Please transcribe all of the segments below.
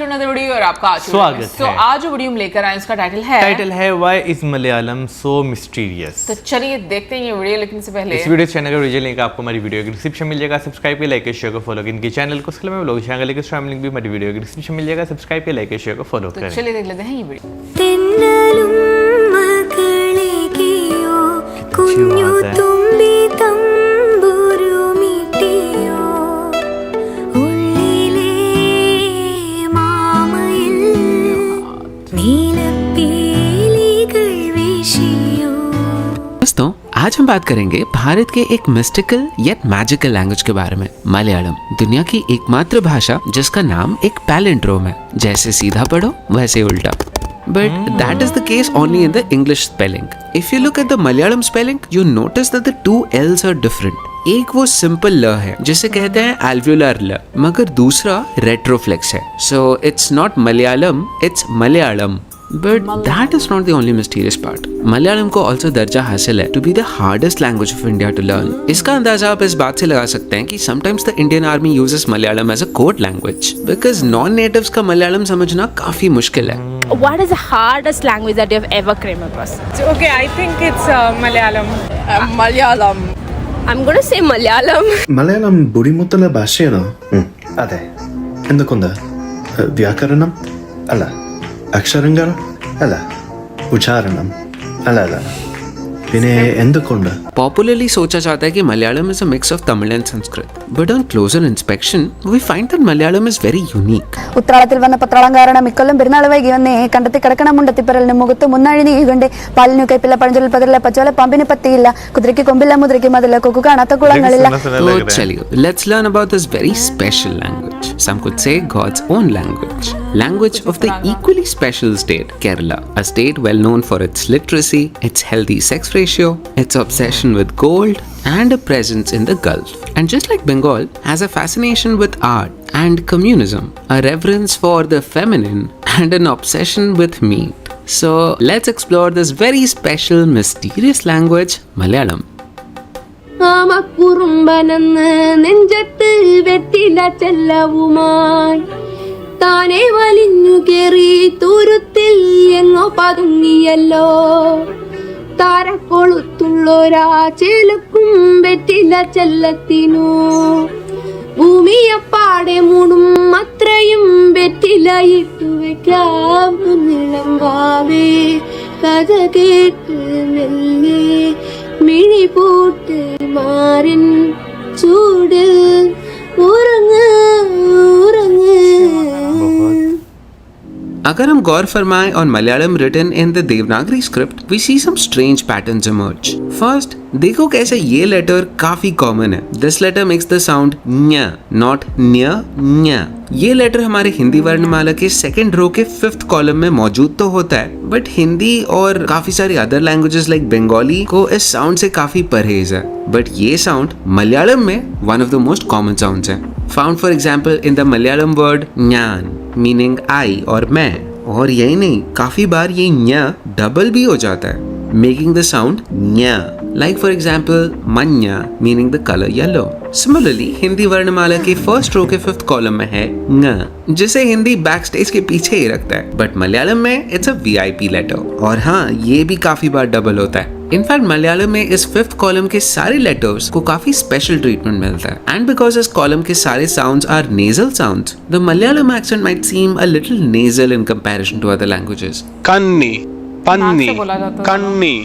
To another video और आपका स्वागत है। तो आज जो वीडियो हम लेकर आए उसका टाइटल है why is Malayalam so mysterious. तो चलिए देखते हैं ये वीडियो। लेकिन से पहले इस वीडियो चैनल का वीडियो लिंक आपको हमारी वीडियो के डिस्क्रिप्शन मिल जाएगा। सब्सक्राइब के लाइक शेयर को फॉलो करें। इनके चैनल को उसके में ब्लॉग चैनल के स्ट्रीम लिंक भी हमारी वीडियो के डिस्क्रिप्शन मिल जाएगा। सब्सक्राइब के लाइक शेयर को फॉलो करें। चलिए देख लेते हैं ये वीडियो। दोस्तों, आज हम बात करेंगे भारत के एक मिस्टिकल येट मैजिकल लैंग्वेज के बारे में, मलयालम। दुनिया की एकमात्र भाषा जिसका नाम एक पैलिंड्रोम है, जैसे सीधा पढ़ो वैसे उल्टा। But that is the case only in the English spelling. If you look at the Malayalam spelling, you notice that the two L's are different. एक वो सिंपल ल है जिसे कहते हैं alveolar ल, मगर दूसरा retroflex है. So it's not Malayalam, it's Malayalam. But that is not the only mysterious part. Malayalam को also दर्जा हासिल है to be the hardest language of India to learn. इसका अंदाजा आप इस बात से लगा सकते हैं कि sometimes the Indian Army uses Malayalam as a code language because non-natives का मलयालम समझना काफी मुश्किल है. What is the hardest language that you have ever came across? Okay, I think it's Malayalam. Malayalam. I'm gonna say Malayalam. Malayalam ബുദ്ധിമുട്ടുള്ള ഭാഷയാണോ? അതെ. എന്തൊക്കെയുണ്ട്? വ്യാകരണം അല്ല, അക്ഷരങ്ങൾ അല്ല, ഉച്ചാരണം അല്ല, പിന്നെ എന്തൊക്കെയുണ്ട്? Popularly सोचा जाता है कि Malayalam is a mix of Tamil and Sanskrit. But on closer inspection, we find that Malayalam is very unique. ഉത്രാളത്തിൽ വന്ന പത്രാളം കാരണം ഇക്കൊല്ലം പെരുന്നാൾ വൈകി വന്നേ കണ്ടെത്തി കിടക്കണം മുണ്ടത്തിപ്പരലിന് മുഖത്ത് മുന്നഴി നീകണ്ടേ പാലിനു കൈപ്പില്ല പഴഞ്ചൊല്ലിൽ പതിരില്ല പച്ചോല പമ്പിന് പത്തിയില്ല കുതിരയ്ക്ക് കൊമ്പില്ല മുതിരയ്ക്ക് മതില്ല കൊക്കു കാണാത്ത കുളങ്ങളില്ല. So चलिए, let's learn about this very special language. Some could say God's own language. Language of the equally special state, Kerala. A state well known for its literacy, its healthy sex ratio, its obsession with gold, and a presence in the Gulf. And just like Bengal, has a fascination with art and communism, a reverence for the feminine, and an obsession with meat. So let's explore this very special, mysterious language, Malayalam. ആമക്കുറുമ്പനെന്ന് നെഞ്ചത്ത് വെട്ടില ചെല്ലവുമായി താനെ വലിഞ്ഞു കേറി തുരുത്തിൽ എങ്ങോ പതുങ്ങിയല്ലോ താരക്കൊളുത്തുള്ളൊരാ ചെലുക്കും വെറ്റില ചെല്ലത്തിനു ഭൂമിയപ്പാടെ മൂടും അത്രയും വെറ്റില ഇട്ടു വെക്കാം നിളമ്പാവേ കഥ കേട്ട് മെല്ലെ മിഴി പൂട്ട് മാറിൻ ചൂട് ഉറങ്ങ് ഉറങ്ങ്. अगर हम गौर फरमाएं on Malayalam written in the Devanagari script, we see some strange patterns emerge. First, देखो कैसे ये लेटर काफी कॉमन है. This letter makes the sound nya, not nya, nya. ये लेटर हमारे हिंदी वर्णमाला के सेकंड रो के 5th कॉलम में मौजूद तो होता है, बट हिंदी और काफी सारी अदर लैंग्वेजेस लाइक बंगाली को इस साउंड से काफी परहेज है. बट ये साउंड मलयालम में one of the most common sounds है. Found for example in the Malayalam word ज्ञान मीनिंग आई और मैं. और यही नहीं, काफी बार ये न्या डबल भी हो जाता है, मेकिंग द साउंड न्या. Like for example Manya meaning the colour yellow. Similarly Hindi वर्णमाला के फर्स्ट रो के 5th कॉलम में है ng, जिसे हिंदी बैक स्टेज के पीछे ही रखता है, बट मलयालम में इट्स अ VIP लेटर. और हाँ, ये भी काफी बार डबल होता है. इनफैक्ट मलयालम में इस 5th कॉलम के सारे लेटर्स को काफी स्पेशल ट्रीटमेंट मिलता है. एंड बिकॉज इस कॉलम के सारे sounds are nasal sounds, the Malayalam accent might seem a little nasal in comparison to other languages. कन्नी, पन्नी, कन्नी,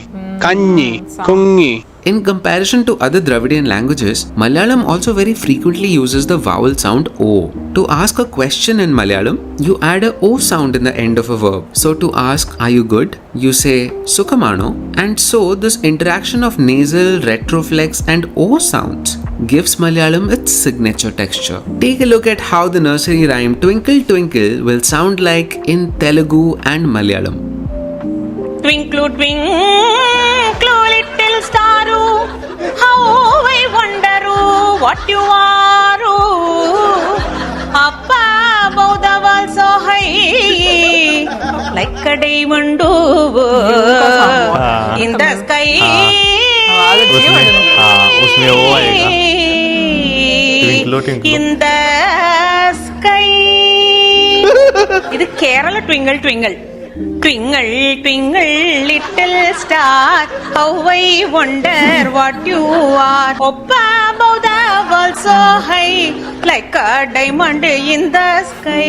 कन्नी, कुंगी. In comparison to other Dravidian languages, Malayalam also very frequently uses the vowel sound O. To ask a question in Malayalam, you add a O sound in the end of a verb. So to ask, are you good? You say Sukhamano. And so this interaction of nasal, retroflex and O sounds gives Malayalam its signature texture. Take a look at how the nursery rhyme Twinkle Twinkle will sound like in Telugu and Malayalam. Twinkle, twinkle, little star, how I wonder what you are. Up above the world so high, like a diamond in the sky. उसमें वो आएगा twinkle twinkle in the sky. ഇത് Kerala twinkle twinkle. Twinkle, twinkle, little star, how I wonder what you are. Up above the world so high, like a diamond in the sky.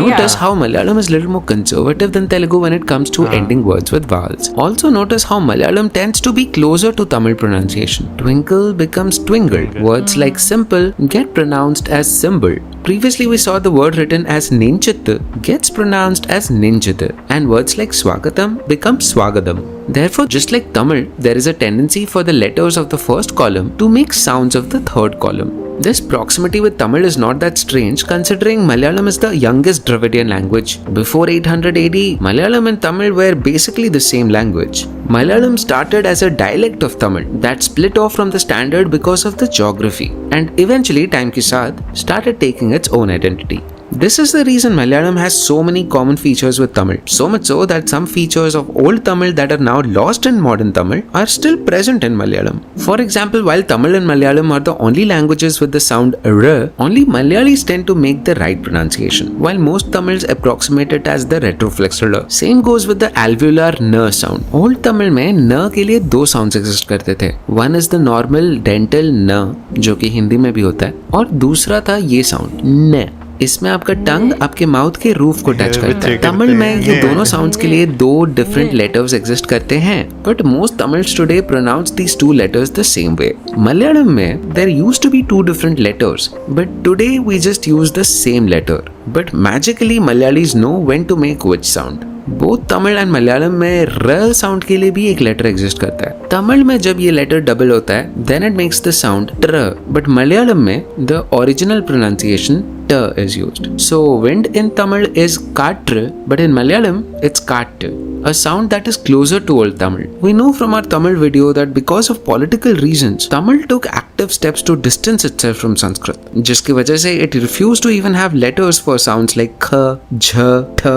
Notice how Malayalam is a little more conservative than Telugu when it comes to ending words with vowels. Also notice how Malayalam tends to be closer to Tamil pronunciation. Twinkle becomes twingle. Words like simple get pronounced as symbol. Previously we saw the word written as ninchittu gets pronounced as ninchittu, and words like swagatam become swagadam. Therefore, just like Tamil, there is a tendency for the letters of the first column to make sounds of the third column. This proximity with Tamil is not that strange considering Malayalam is the youngest Dravidian language. Before 800 AD, Malayalam and Tamil were basically the same language. Malayalam started as a dialect of Tamil that split off from the standard because of the geography, and eventually time ke saath started taking its own identity. This is the reason Malayalam has so many common features with Tamil, so much so that some features of old Tamil that are now lost in modern Tamil are still present in Malayalam. For example, while Tamil and Malayalam are the only languages with the sound r, only Malayalis tend to make the right pronunciation, while most Tamils approximate it as the retroflexal r. Same goes with the alveolar n sound. Old Tamil में न के लिए दो sounds exist करते थे. One is the normal dental n, जो कि हिंदी में भी होता है, और दूसरा था ये sound न. इसमें आपका टंग आपके माउथ के रूफ को टच करता है. तमिल में ये दोनों साउंड्स के लिए दो डिफरेंट लेटर्स एग्जिस्ट करते हैं, but most Tamils today pronounce these two letters the same way. Malayalam में there used to be two different letters, but today we just use the same letter. But magically Malayalis know when to make which sound. Both Tamil and Malayalam में र sound के लिए भी एक letter exist करता है. तमिल में जब ये लेटर डबल होता है then it makes the sound ट्र, बट मलयालम में the original pronunciation t is used. So wind in Tamil is katr, but in Malayalam it's kat, a sound that is closer to old Tamil. We know from our Tamil video that because of political reasons, Tamil took active steps to distance itself from Sanskrit, जिसकी वजह से it refused to even have letters for sounds like kh, jh, th,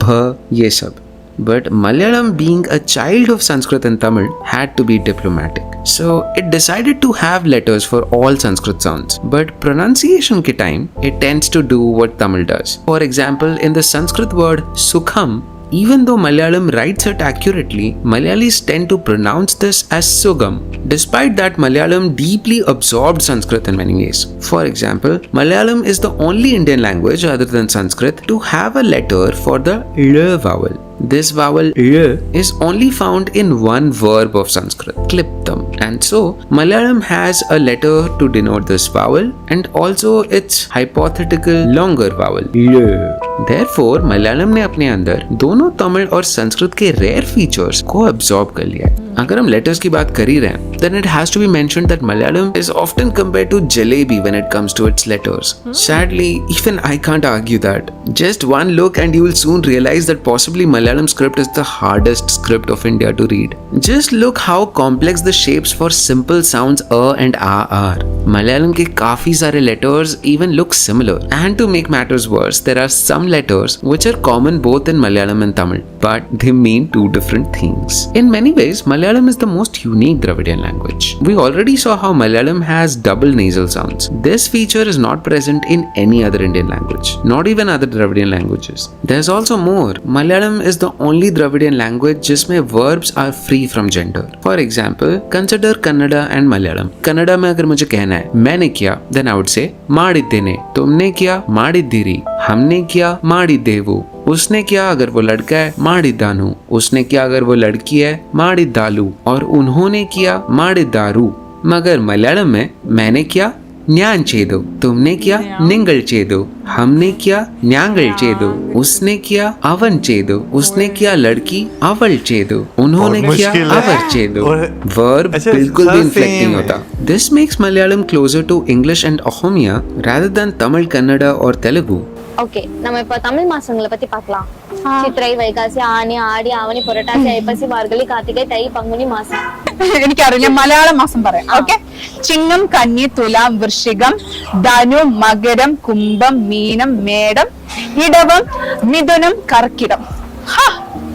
bh, ये सब. But Malayalam, being a child of Sanskrit and Tamil, had to be diplomatic. So it decided to have letters for all Sanskrit sounds. But pronunciation ke time, it tends to do what Tamil does. For example, in the Sanskrit word sukham, even though Malayalam writes it accurately, Malayalis tend to pronounce this as sugam. Despite that, Malayalam deeply absorbed Sanskrit in many ways. For example, Malayalam is the only Indian language other than Sanskrit to have a letter for the l vowel. This vowel l is only found in one verb of Sanskrit, kliptam, and so Malayalam has a letter to denote this vowel and also its hypothetical longer vowel l. Therefore, Malayalam ने अपने अंदर दोनों तमिल और संस्कृत के rare features को absorb कर लिया है. अगर हम लेटर्स की बात कर ही रहे हैं, then it has to be mentioned that Malayalam is often compared to jalebi when it comes to its letters. Sadly, even I can't argue that. Just one look and you will soon realize that possibly Malayalam script is the hardest script of India to read. Just look how complex the shapes for simple sounds a and a are. Malayalam के काफी सारे letters even look similar. And to make matters worse, there are some letters which are common both in Malayalam and Tamil, but they mean two different things. In many ways, Malayalam is the most unique Dravidian language. We already saw how Malayalam has double nasal sounds. This feature is not present in any other Indian language, not even other Dravidian languages. There's also more. Malayalam is the only Dravidian language जिसमें verbs are free from gender. For example, consider Kannada and Malayalam. Kannada में अगर मुझे कहना है मैंने किया, then I would say माडिद्देने. तुमने किया माडिद्दीरी. हमने किया माडिद्देवु. उसने किया अगर वो लड़का है माडिद्दानु. उसने किया अगर वो लड़की है माडिद्दालु. और उन्होंने किया माडिद्दारू. मगर मलयालम में मैंने किया न्यान चेदो. तुमने किया निंगल चेदो. हमने किया न्यांगल चेदो. उसने किया अवन चेदो. उसने किया लड़की अवल चेदो. उन्होंने किया अवर चेदो. वर्ब बिल्कुल भी इन्फ्लेक्टिंग होता. This makes Malayalam closer to English and Ahomiya rather than Tamil, Kannada or Telugu. Okay, நம்ம இப்ப தமிழ் மாசங்களை பத்தி பார்க்கலாம். சித்திரை, வைகாசி, ஆனி, ஆடி, ஆவணி, புரட்டாசி, ஐப்பசி, மார்கழி, கார்த்திகை, தை, பங்குனி മാസം. എനിക്കറിയില്ല മലയാള മാസം പറയാം. ഓക്കെ, ചിങ്ങം, കന്നി, തുലാം, വൃശ്ചികം, ധനു, മകരം, കുംഭം, മീനം, മേടം, ഇടവം, മിഥുനം, കർക്കിടം.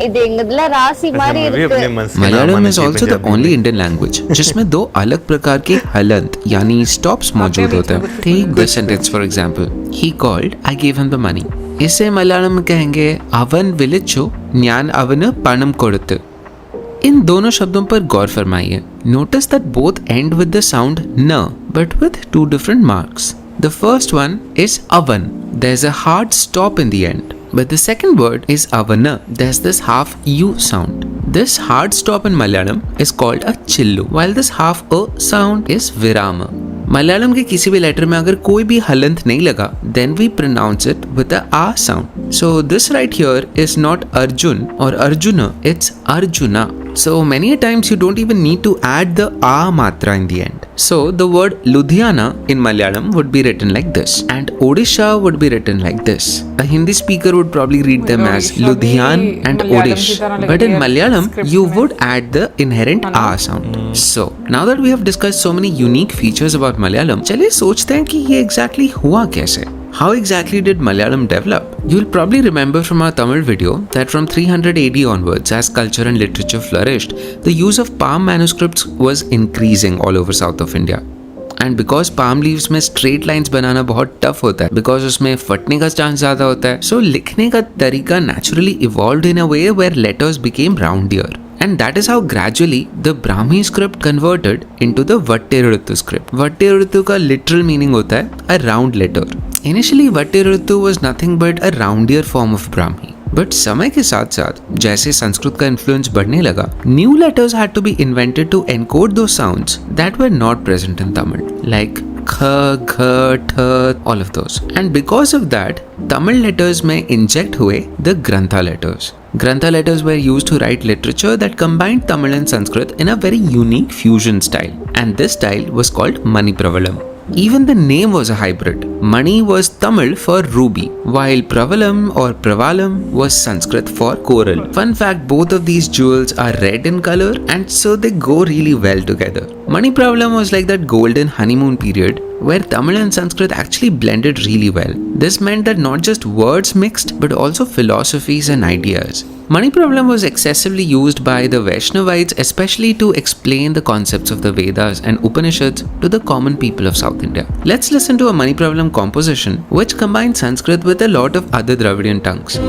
இது எங்கதுல ராசி மாதிரி भी இருக்கு अपने मन से ना Malayalam माने is कि also the पंजाबी only में। Indian language जिसमें दो अलग प्रकार के हलंत यानी stops मौजूद होते हैं. Take this sentence for example. He called, I gave him the money. इसे मलयालम में कहेंगे अवन विलिचो न्यान अवन पणम कोडुत्तु. इन दोनों शब्दों पर गौर फरमाइए. Notice that both end with the sound न, but with two different marks. The first one is avan. There's a hard stop in the end. But the second word is avana. There's this half u sound. This hard stop in Malayalam is called a chillu, while this half a sound is virama. Malayalam के किसी भी letter में अगर कोई भी हलंत नहीं लगा, then we pronounce it with a a sound. So this right here is not Arjun or Arjuna, it's Arjuna. So many times you don't even need to add the a matra in the end. So the word Ludhiana in Malayalam would be written like this, and Odisha would be written like this. A Hindi speaker would probably read them as Ludhian and Odish, but in Malayalam you would add the inherent a sound. So now that we have discussed so many unique features about Malayalam, चलिए सोचते हैं कि ये exactly हुआ कैसे. How exactly did Malayalam develop? You'll probably remember from our Tamil video that from 300 AD onwards, as culture and literature flourished, the use of palm manuscripts was increasing all over south of India. And because palm leaves में straight lines बनाना बहुत tough होता है, because उसमें फटने का chance ज़्यादा होता है, so लिखने का तरीका naturally evolved in a way where letters became roundier. And that is how gradually the Brahmi script converted into the Vattiruttu script. Vattiruttu का literal meaning होता है a round letter. Initially Vattiruttu was nothing but a roundier form of Brahmi. But समय के साथ साथ जैसे संस्कृत का influence बढ़ने लगा, new letters had to be invented to encode those sounds that were not present in Tamil, like kha, gha, tha, all of those. And because of that, Tamil letters में inject हुए the Grantha letters. Grantha letters were used to write literature that combined Tamil and Sanskrit in a very unique fusion style. And this style was called Manipravalam. Even the name was a hybrid. Mani was Tamil for ruby, while Pravalam or Pravalam was Sanskrit for coral. Fun fact, both of these jewels are red in color and so they go really well together. Mani Pravalam was like that golden honeymoon period where Tamil and Sanskrit actually blended really well. This meant that not just words mixed but also philosophies and ideas. Manipravam was excessively used by the Vaishnavites, especially to explain the concepts of the Vedas and Upanishads to the common people of South India. Let's listen to a Manipravam composition which combines Sanskrit with a lot of other Dravidian tongues.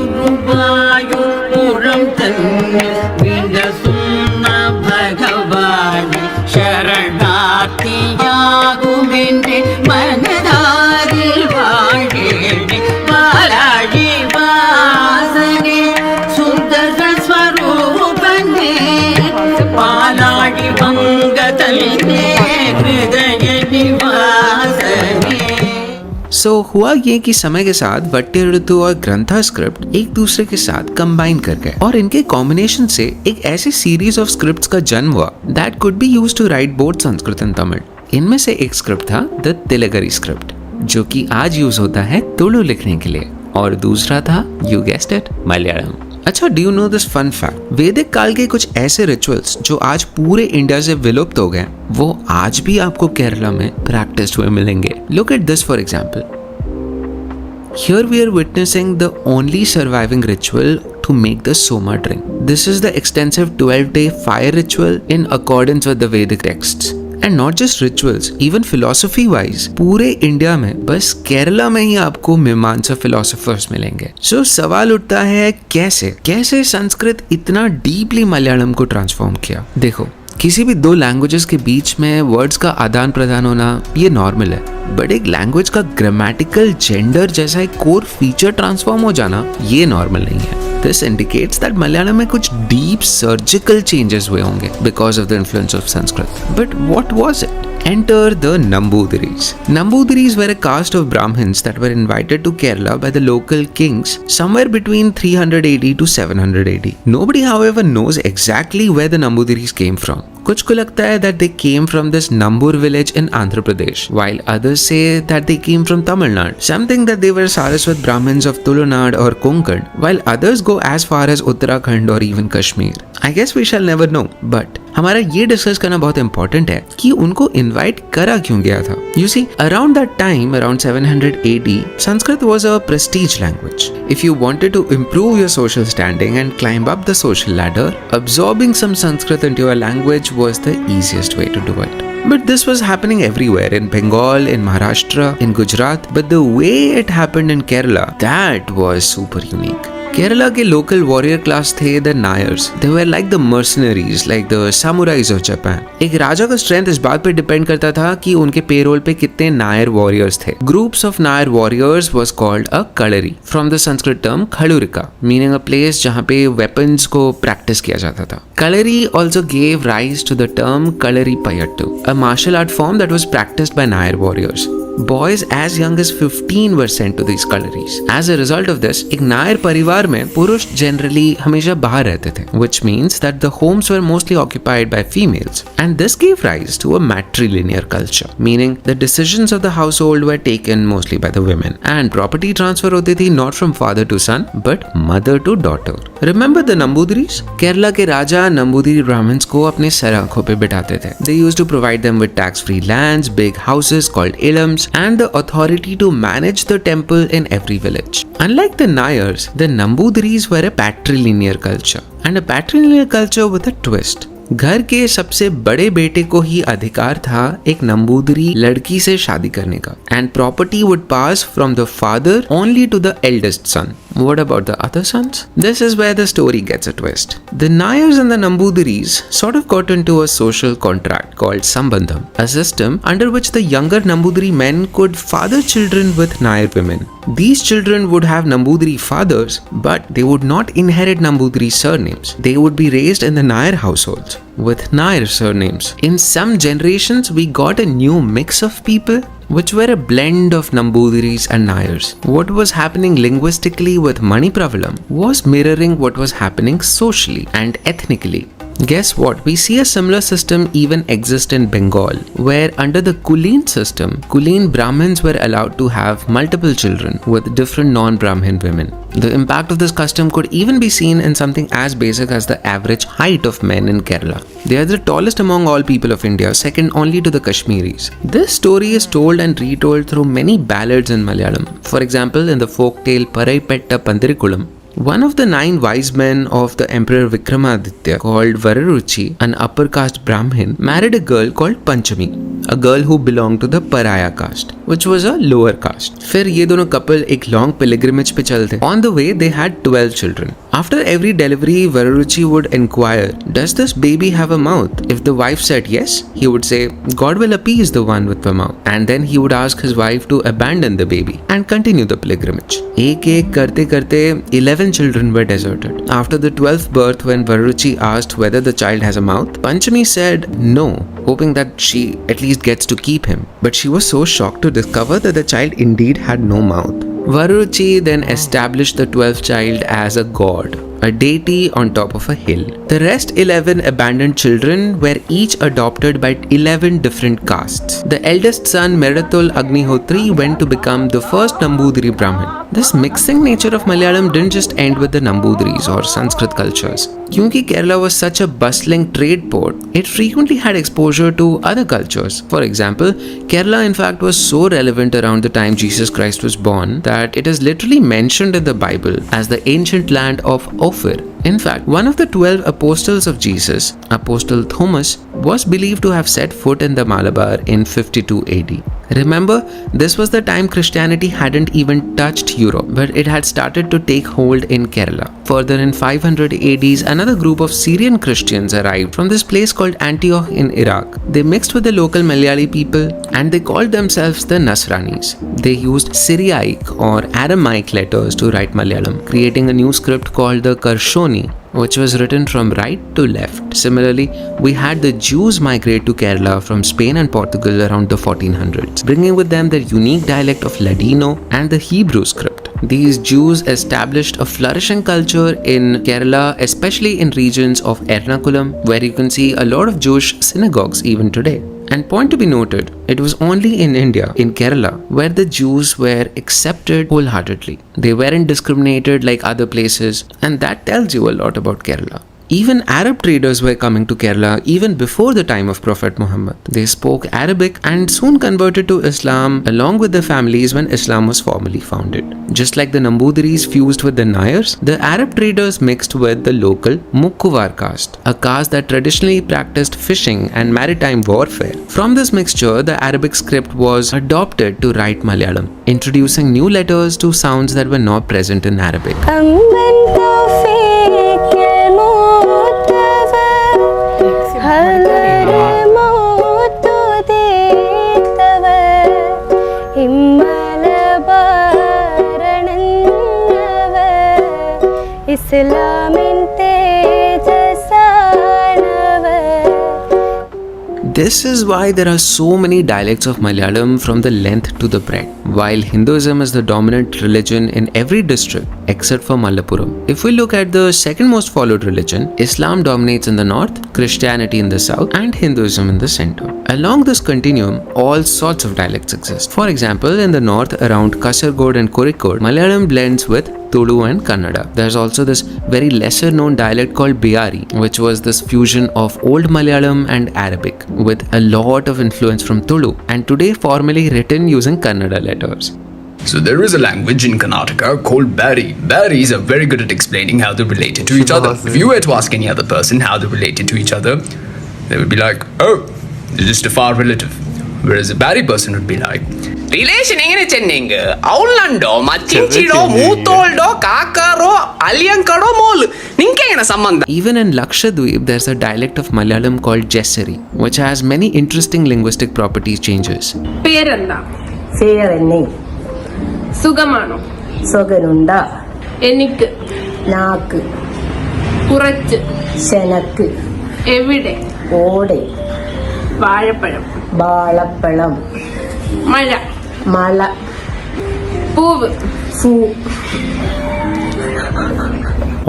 So हुआ ये कि समय के साथ वट्टिऋतु और Grantha script एक दूसरे के साथ कंबाइन कर गए और इनके कॉम्बिनेशन से एक ऐसी सीरीज ऑफ स्क्रिप्ट्स का जन्म हुआ that could be used to write both Sanskrit and Tamil. इनमें से एक स्क्रिप्ट था द तिलगरी स्क्रिप्ट, जो कि आज यूज होता है तुलु लिखने के लिए, और दूसरा था, यू गेस्ड इट, मलयालम. अच्छा, do you know this fun fact? वैदिक काल के कुछ ऐसे रिचुअल्स जो आज पूरे इंडिया से विलुप्त हो गए, वो आज भी आपको केरला में प्रैक्टिस हुए मिलेंगे. Look at this for example. Here we are witnessing the only surviving ritual to make the soma drink. This is the extensive 12-day fire ritual in accordance with the Vedic texts. And not just rituals, even philosophy wise, पूरे India में बस केरला में ही आपको मीमांसा philosophers मिलेंगे. So सवाल उठता है, कैसे संस्कृत इतना डीपली मलयालम को ट्रांसफॉर्म किया? देखो, किसी भी दो लैंग्वेजेस के बीच में वर्ड्स का आदान प्रदान होना ये नॉर्मल है, बट एक लैंग्वेज का ग्रामेटिकल जेंडर जैसा एक कोर फीचर ट्रांसफॉर्म हो जाना ये नॉर्मल नहीं है. दिस इंडिकेट्स दैट मलयालम में कुछ डीप सर्जिकल चेंजेस हुए होंगे because of the influence of Sanskrit. But what was it? Enter the Nambudiris. Nambudiris were a caste of Brahmins that were invited to Kerala by the local kings somewhere between 300 AD to 700 AD. Nobody, however, knows exactly where the Nambudiris came from. कुछ को लगता है that they came from this Nambur village in Andhra Pradesh, while others say that they came from Tamil Nadu. Some think that they were Saraswat Brahmins of Tulunad or Konkan, while others go as far as Uttarakhand or even Kashmir. I guess we shall never know, but हमारा ये discuss करना बहुत important है कि उनको invite करा क्यों गया था. You see, around that time, around 700 AD, Sanskrit was a prestige language. If you wanted to improve your social standing and climb up the social ladder, absorbing some Sanskrit into your language was the easiest way to do it. But this was happening everywhere, in Bengal, in Maharashtra, in Gujarat. But the way it happened in Kerala, that was super unique. Kerala के local warrior class थे the Nayars. They were like the mercenaries, like the samurais of Japan. एक राजा का strength इस बात पे depend करता था कि उनके payroll पे कितने Nayar warriors थे. Groups of Nayar warriors was called a kalari, from the Sanskrit term khalurika, meaning a place जहाँ पे weapons को practice किया जाता था. Kalari also gave rise to the term kalari payattu, a martial art form that was practiced by Nayar warriors. Boys as young as 15 were sent to these calories. As a result of this, एक नायर परिवार में पुरुष generally हमेशा बाहर रहते थे, which means that the homes were mostly occupied by females, and this gave rise to a matrilinear culture, meaning the decisions of the household were taken mostly by the women, and property transfer होती थी not from father to son but mother to daughter. Remember the Nambudris? Kerala के राजा Namboodiri Brahmins को अपने sir आंखों पे बिठाते थे. They used to provide them with tax-free lands, big houses called ilams, and the authority to manage the temple in every village. Unlike the Nayars, the Nambudiris were a patrilinear culture, and a patrilinear culture with a twist. घर के सबसे बड़े बेटे को ही अधिकार था एक नंबूदरी लड़की से शादी करने का, and property would pass from the father only to the eldest son. What about the other sons? This is where the story gets a twist. The Nayars and the Nambudiris sort of got into a social contract called Sambandham, a system under which the younger Nambudiri men could father children with Nayar women. These children would have Nambudiri fathers, but they would not inherit Nambudiri surnames. They would be raised in the Nayar households with Nayar surnames. In some generations, we got a new mix of people, which were a blend of Nambudiris and Nayars. What was happening linguistically with Manipravalam was mirroring what was happening socially and ethnically. Guess what? We see a similar system even exist in Bengal, where under the Kuleen system, Kuleen Brahmins were allowed to have multiple children with different non-Brahmin women. The impact of this custom could even be seen in something as basic as the average height of men in Kerala. They are the tallest among all people of India, second only to the Kashmiris. This story is told and retold through many ballads in Malayalam. For example, in the folktale Paraipetta Pandirikulam, one of the 9 wise men of the Emperor Vikramaditya, called Vararuchi, an upper caste Brahmin, married a girl called Panchami, a girl who belonged to the Paraya caste, which was a lower caste. फिर ये दोनों couple एक long pilgrimage पे चलते. On the way, they had 12 children. After every delivery, Vararuchi would inquire, "Does this baby have a mouth?" If the wife said yes, he would say, "God will appease the one with the mouth." And then he would ask his wife to abandon the baby and continue the pilgrimage. एक करते करते 11 children were deserted. After the 12th birth, when Vararuchi asked whether the child has a mouth, Panchami said no, hoping that she at least gets to keep him. But she was so shocked to discover that the child indeed had no mouth. Vararuchi then established the 12th child as a god, a deity on top of a hill. The rest 11 abandoned children were each adopted by 11 different castes. The eldest son, Meratul Agnihotri, went to become the first Nambudiri Brahmin. This mixing nature of Malayalam didn't just end with the Nambudiris or Sanskrit cultures. Kyunki Kerala was such a bustling trade port, it frequently had exposure to other cultures. For example, Kerala in fact was so relevant around the time Jesus Christ was born that it is literally mentioned in the Bible as the ancient land of Ophir. In fact, one of the 12 apostles of Jesus, Apostle Thomas, was believed to have set foot in the Malabar in 52 AD. Remember, this was the time Christianity hadn't even touched Europe, but it had started to take hold in Kerala. Further, in 500 AD, another group of Syrian Christians arrived from this place called Antioch in Iraq. They mixed with the local Malayali people and they called themselves the Nasranis. They used Syriac or Aramaic letters to write Malayalam, creating a new script called the Karshoni, which was written from right to left. Similarly, we had the Jews migrate to Kerala from Spain and Portugal around the 1400s, bringing with them their unique dialect of Ladino and the Hebrew script. These Jews established a flourishing culture in Kerala, especially in regions of Ernakulam, where you can see a lot of Jewish synagogues even today. And point to be noted, it was only in India, in Kerala, where the Jews were accepted wholeheartedly. They weren't discriminated like other places, and that tells you a lot about Kerala. Even Arab traders were coming to Kerala even before the time of Prophet Muhammad. They spoke Arabic and soon converted to Islam along with their families when Islam was formally founded. Just like the Nambudiris fused with the Nayars, the Arab traders mixed with the local Mukkuvar caste, a caste that traditionally practiced fishing and maritime warfare. From this mixture, the Arabic script was adopted to write Malayalam, introducing new letters to sounds that were not present in Arabic. This is why there are so many dialects of Malayalam from the length to the breadth. While Hinduism is the dominant religion in every district except for Malappuram. If we look at the second most followed religion, Islam dominates in the north, Christianity in the south, and Hinduism in the center. Along this continuum, all sorts of dialects exist. For example, in the north around Kasargod and Kozhikode, Malayalam blends with Tulu and Kannada. There's also this very lesser known dialect called Bihari, which was this fusion of Old Malayalam and Arabic with a lot of influence from Tulu and today formally written using Kannada letters. So there is a language in Karnataka called Bari. Baris are very good at explaining how they're related to each other. If you were to ask any other person how they're related to each other, they would be like, oh, they're just a far relative. Whereas a Bari person would be like, relation engane chennenga avulando machinchido mootoldo kakaro alyankado molu ninke engane sambandham. Even in Lakshadweep there's a dialect of Malayalam called Jessari, which has many interesting linguistic properties changes. പേരെന്താ? പേരെന്നെ സുഖമാണോ? സുഖനുണ്ട എനിക്ക് നാക്ക് കുറച്ച് ശനക്ക് എവിടെ ഓടെ വാഴപ്പഴം വാളപ്പഴം മഴ മല പൂവ് പൂ.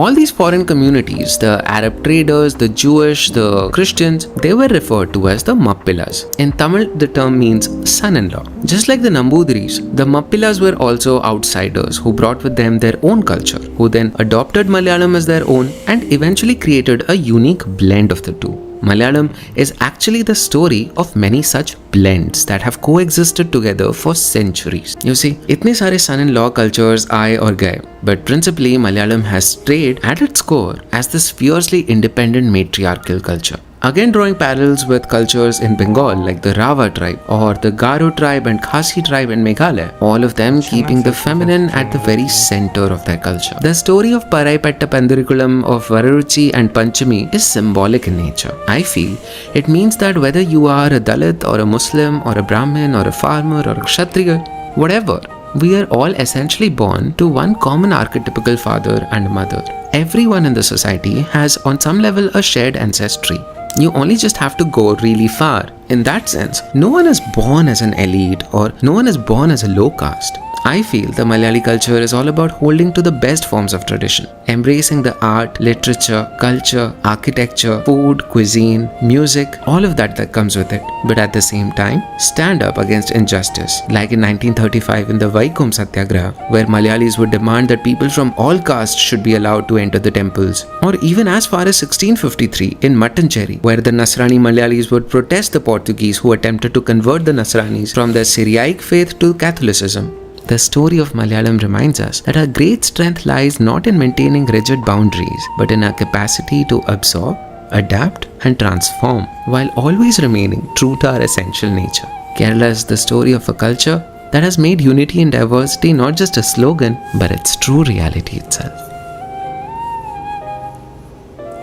All these foreign communities, the Arab traders, the Jewish, the Christians, they were referred to as the Mappilas. In Tamil, the term means son-in-law. Just like the Nambudiris, the Mappilas were also outsiders who brought with them their own culture, who then adopted Malayalam as their own and eventually created a unique blend of the two. Malayalam is actually the story of many such blends that have coexisted together for centuries. You see, itne sare son-in-law cultures aaye aur gaye, but principally Malayalam has stayed at its core as this fiercely independent matriarchal culture. Again drawing parallels with cultures in Bengal like the Rava tribe or the Garo tribe and Khasi tribe in Meghalaya, all of them keeping the feminine at the very center of their culture. The story of Paraipetta Pandirikulam, of Vararuchi and Panchami is symbolic in nature. I feel it means that whether you are a Dalit or a Muslim or a Brahmin or a farmer or a Kshatriya, whatever, we are all essentially born to one common archetypical father and mother. Everyone in the society has on some level a shared ancestry. You only just have to go really far. In that sense, no one is born as an elite or no one is born as a low caste. I feel the Malayali culture is all about holding to the best forms of tradition, embracing the art, literature, culture, architecture, food, cuisine, music, all of that comes with it. But at the same time, stand up against injustice, like in 1935 in the Vaikom Satyagraha, where Malayalis would demand that people from all castes should be allowed to enter the temples, or even as far as 1653 in Mattancherry, where the Nasrani Malayalis would protest the Portuguese who attempted to convert the Nasranis from their Syriac faith to Catholicism. The story of Malayalam reminds us that our great strength lies not in maintaining rigid boundaries, but in our capacity to absorb, adapt, and transform, while always remaining true to our essential nature. Kerala is the story of a culture that has made unity and diversity not just a slogan, but its true reality itself.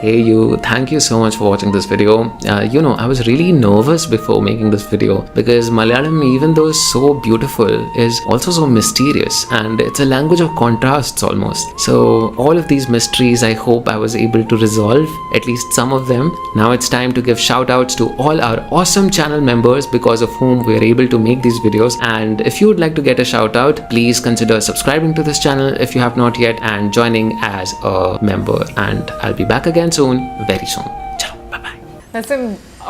Hey you, thank you so much for watching this video. I was really nervous before making this video because Malayalam, even though it's so beautiful, is also so mysterious and it's a language of contrasts almost. So all of these mysteries, I hope I was able to resolve at least some of them. Now it's time to give shout outs to all our awesome channel members because of whom we are able to make these videos. And if you would like to get a shout out, please consider subscribing to this channel if you have not yet and joining as a member. And I'll be back again soon, very soon. Ciao, bye bye. वैसे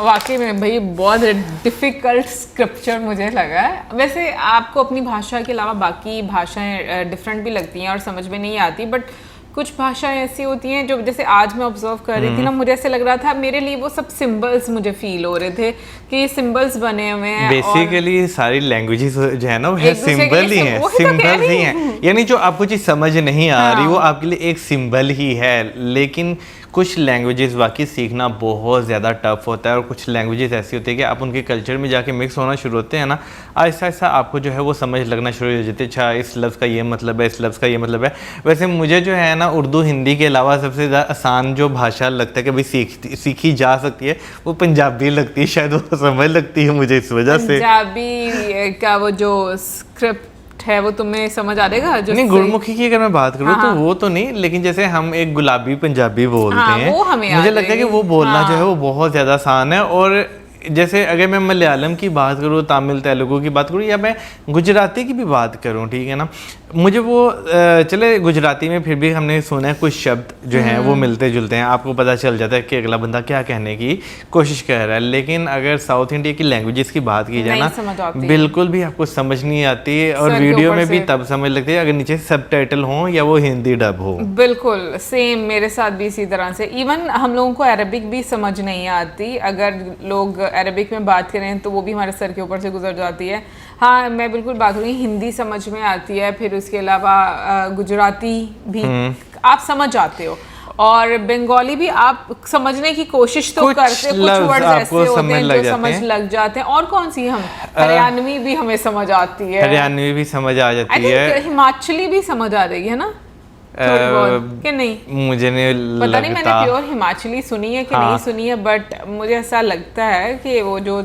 वाकई में भाई बहुत difficult scripture मुझे लगा है. वैसे आपको अपनी भाषा के अलावा बाकी भाषाएं डिफरेंट भी लगती हैं और समझ में नहीं आती, बट कुछ भाषाएं ऐसी होती हैं जो जैसे आज मैं ऑब्जर्व कर रही थी ना, मुझे ऐसे लग रहा था मेरे लिए वो सब सिंबल्स मुझे फील हो रहे थे कि ये सिंबल्स बने हुए हैं। बेसिकली सारी लैंग्वेजेस जो है ना वो है सिंबल ही है, सिंबल्स ही हैं। यानी जो आपको चीज समझ नहीं आ रही वो आपके लिए एक सिंबल ही है। लेकिन कुछ लैंग्वेजेस वाकई सीखना बहुत ज़्यादा टफ होता है और कुछ लैंग्वेजेस ऐसी होती है कि आप उनके कल्चर में जाके मिक्स होना शुरू होते हैं ना, आहिस्ता आहिस्ता आपको जो है वो समझ लगना शुरू हो जाती है। अच्छा इस लफ्ज़ का ये मतलब है, इस लफ्ज़ का ये मतलब है। वैसे मुझे जो है ना उर्दू हिंदी के अलावा सबसे ज़्यादा आसान जो भाषा लगता है कि भाई सीखी जा सकती है वो पंजाबी लगती है, शायद वो समझ लगती है मुझे इस वजह से। पंजाबी का वो जो स्क्रिप्ट है वो तुम्हें समझ आ जाएगा? जो नहीं, गुरमुखी की अगर मैं बात करूँ तो वो तो नहीं, लेकिन जैसे हम एक गुलाबी पंजाबी बोलते हैं, वो हमें मुझे लगता है कि वो बोलना जो है वो बहुत ज़्यादा आसान है। और जैसे अगर मैं मलयालम की बात करूँ, तमिल तेलुगु की बात करूँ, या मैं गुजराती की भी बात करूँ, ठीक है ना, मुझे वो चले गुजराती में फिर भी हमने सुना है कुछ शब्द जो हैं वो मिलते जुलते हैं, आपको पता चल जाता है कि अगला बंदा क्या कहने की कोशिश कर रहा है। लेकिन अगर साउथ इंडिया की लैंग्वेजेस की बात की जाए ना, बिल्कुल भी आपको समझ नहीं आती और वीडियो में भी तब समझ लगती है अगर नीचे सबटाइटल हो या वो हिंदी डब हो। बिल्कुल सेम मेरे साथ भी इसी तरह से। इवन हम लोगों को अरबिक भी समझ नहीं आती, अगर लोग अरबिक में बात करें तो वो भी हमारे सर के ऊपर से गुजर जाती है। हाँ, मैं बिल्कुल बात करूँगी, हिंदी समझ में आती है, फिर उसके अलावा गुजराती भी आप समझ जाते हो, और बंगाली भी आप समझने की कोशिश तो करते हो, कुछ वर्ड्स ऐसे होते हैं जो समझ लग जाते हैं। और कौन सी हम हरियाणवी भी हमें समझ आती है, हरियाणवी भी समझ आ जाती है, हिमाचली भी समझ आ रही है ना कि नहीं, मुझे नहीं पता नहीं, मैंने प्योर हिमाचली सुनी है कि नहीं सुनी है, बट मुझे ऐसा लगता है कि वो जो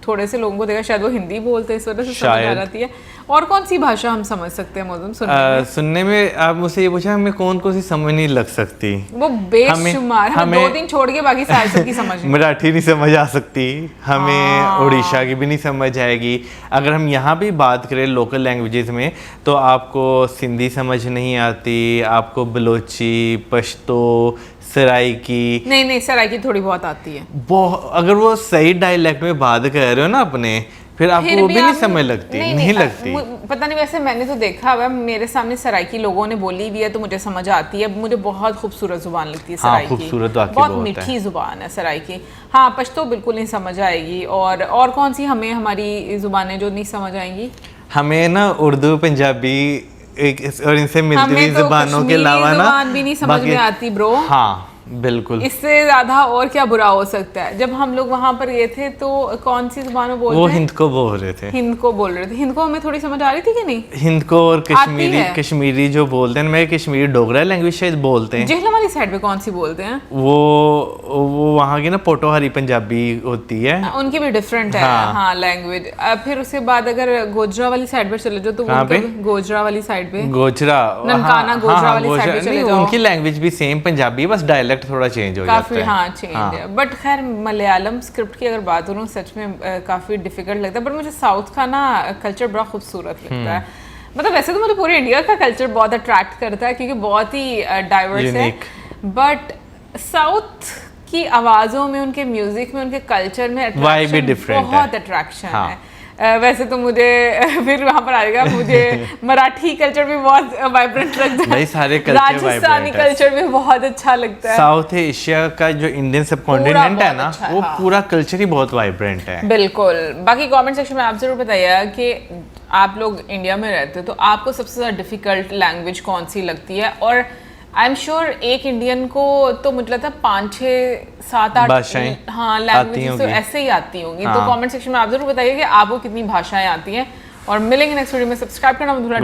थोड़े से लोगों को देखा शायद वो हिंदी बोलते हैं, इस वजह से समझ आ जाती है। और कौन सी भाषा हम समझ सकते हैं मौज़म सुनने में? आप मुझसे ये पूछा, हमें कौन कौन सी समझ नहीं लग सकती? वो बेशुमार, हमें 2 दिन छोड़ के बाकी सारी सबकी समझ मराठी नहीं समझ आ सकती, हमें उड़ीसा की भी नहीं समझ आएगी। अगर हम यहाँ भी बात करें लोकल लैंग्वेजेस में तो आपको सिंधी समझ नहीं आती, आपको बलोची, पश्तो, सराइकी, नहीं सराइकी थोड़ी बहुत आती है। अगर वो सही डायलेक्ट में बात कर रहे हो ना अपने, फिर आपको वो भी नहीं समझ लगती, नहीं लगती। पता नहीं, वैसे मैंने तो देखा हुआ, मेरे सामने सराइकी लोगों ने बोली भी है तो मुझे समझ आती है। मुझे बहुत खूबसूरत जुबान लगती है सराइकी, खूबसूरत, बहुत मीठी जुबान है सराइकी। हाँ, पश्तो बिल्कुल नहीं समझ आएगी। और कौन सी हमें हमारी जुबानें जो नहीं समझ आएंगी? हमें ना उर्दू, पंजाबी और इनसे मिलती हुई जुबानों के अलावा ना भी नहीं समझ में आती ब्रो। हाँ बिल्कुल, इससे ज्यादा और क्या बुरा हो सकता है। जब हम लोग वहां पर गए थे तो कौन सी जुबान में बोलते हैं? वो हिंद को बोल रहे थे। हिंद को बोल रहे थे। हिंद को हमें थोड़ी समझ आ रही थी कि नहीं? हिंद को और कश्मीरी जो बोलते हैं, मैं कश्मीरी डोगरा लैंग्वेज शायद बोलते हैं। जेहलम वाली साइड पे कौन सी बोलते हैं? वो वहाँ की ना पोटोहारी पंजाबी होती है, उनकी भी डिफरेंट है। हाँ लैंग्वेज। फिर उसके बाद अगर गोजरा वाली साइड पे चले जाओ तो गोजरा वाली साइड पे, गोजरा, ननकाना गोजरा वाली साइड पे चले जाओ, उनकी लैंग्वेज भी सेम पंजाबी, बस डायलेक्ट थोड़ा चेंज हो जाता है। हाँ चेंज है। बट खैर मलयालम स्क्रिप्ट की अगर बात करूँ सच में काफ़ी डिफिकल्ट लगता है, बट मुझे साउथ का ना कल्चर बड़ा खूबसूरत लगता है। मतलब वैसे तो मुझे पूरे इंडिया का कल्चर बहुत अट्रैक्ट करता है क्योंकि बहुत ही डाइवर्स है, बट साउथ की आवाज़ों में, उनके म्यूजिक में, उनके कल्चर में बहुत अट्रैक्शन है। वैसे तो मुझे फिर वहाँ पर आएगा, मुझे मराठी कल्चर भी बहुत वाइब्रेंट लगता है, सारे राजस्थानी कल्चर भी बहुत अच्छा लगता है। साउथ एशिया का जो इंडियन सबकॉन्टिनेंट है ना, वो पूरा कल्चर ही बहुत वाइब्रेंट है। बिल्कुल। बाकी कमेंट सेक्शन में आप जरूर बताइए कि आप लोग इंडिया में रहते हो तो आपको सबसे ज़्यादा डिफिकल्ट लैंग्वेज कौन सी लगती है। और आई एम श्योर एक इंडियन को तो मुझे लगता है 5, 6, 7, 8 भाषाएं लैंग्वेजेस तो ऐसे ही आती होंगी। तो कमेंट सेक्शन में आप जरूर बताइए कि आपको कितनी भाषाएं आती हैं। और मिलेंगे नेक्स्ट वीडियो में। सब्सक्राइब करना मत भूलना।